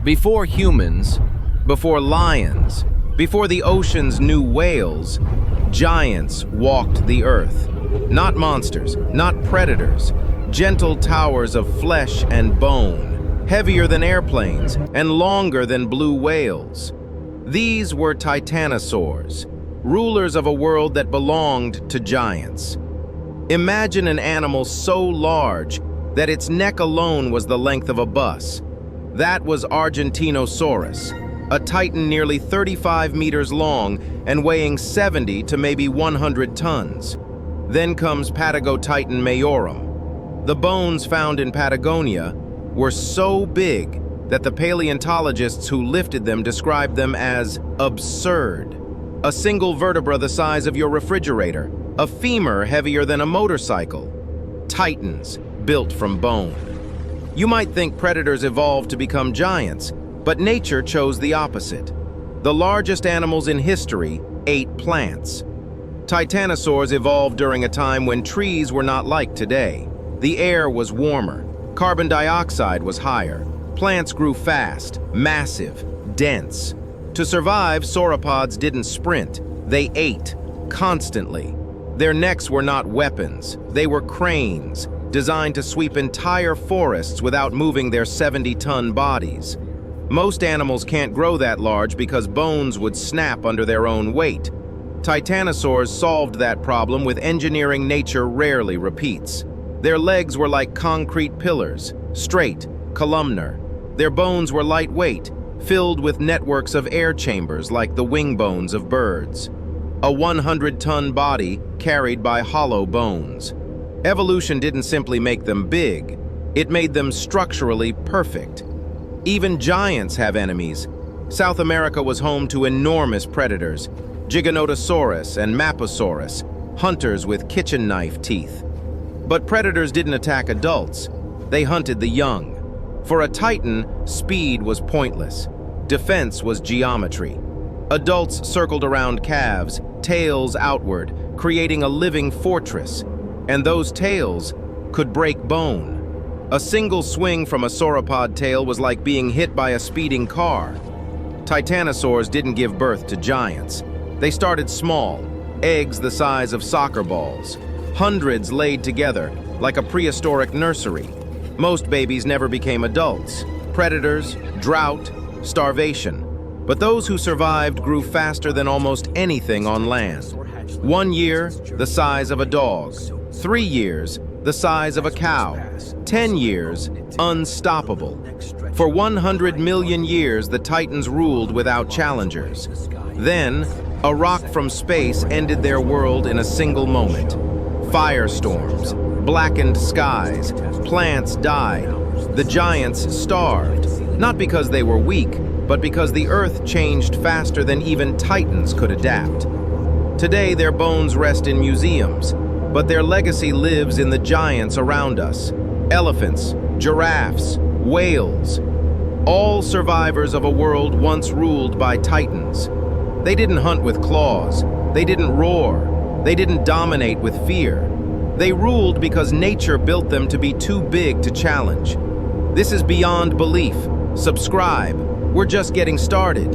Before humans, before lions, before the oceans knew whales, giants walked the earth. Not monsters, not predators, gentle towers of flesh and bone, heavier than airplanes and longer than blue whales. These were titanosaurs, rulers of a world that belonged to giants. Imagine an animal so large that its neck alone was the length of a bus. That was Titanosaurus, a titan nearly 35 meters long and weighing 70 to maybe 100 tons. Then comes Patagotitan majorum. The bones found in Patagonia were so big that the paleontologists who lifted them described them as absurd. A single vertebra the size of your refrigerator, a femur heavier than a motorcycle. Titans built from bone. You might think predators evolved to become giants, but nature chose the opposite. The largest animals in history ate plants. Titanosaurs evolved during a time when trees were not like today. The air was warmer, carbon dioxide was higher, plants grew fast, massive, dense. To survive, sauropods didn't sprint, they ate, constantly. Their necks were not weapons, they were cranes, designed to sweep entire forests without moving their 70-ton bodies. Most animals can't grow that large because bones would snap under their own weight. Titanosaurs solved that problem with engineering nature rarely repeats. Their legs were like concrete pillars, straight, columnar. Their bones were lightweight, filled with networks of air chambers like the wing bones of birds. A 100-ton body carried by hollow bones. Evolution didn't simply make them big, it made them structurally perfect. Even giants have enemies. South America was home to enormous predators, Giganotosaurus and Maposaurus, hunters with kitchen knife teeth. But predators didn't attack adults, they hunted the young. For a titan, speed was pointless. Defense was geometry. Adults circled around calves, tails outward, creating a living fortress. And those tails could break bone. A single swing from a sauropod tail was like being hit by a speeding car. Titanosaurs didn't give birth to giants. They started small, eggs the size of soccer balls. Hundreds laid together, like a prehistoric nursery. Most babies never became adults. Predators, drought, starvation. But those who survived grew faster than almost anything on land. 1 year, the size of a dog. 3 years, the size of a cow. 10 years, unstoppable. For 100 million years, the Titans ruled without challengers. Then, a rock from space ended their world in a single moment. Firestorms, blackened skies, plants died. The giants starved, not because they were weak, but because the Earth changed faster than even Titans could adapt. Today, their bones rest in museums, but their legacy lives in the giants around us. Elephants, giraffes, whales, all survivors of a world once ruled by titans. They didn't hunt with claws, they didn't roar, they didn't dominate with fear. They ruled because nature built them to be too big to challenge. This is beyond belief. Subscribe, we're just getting started.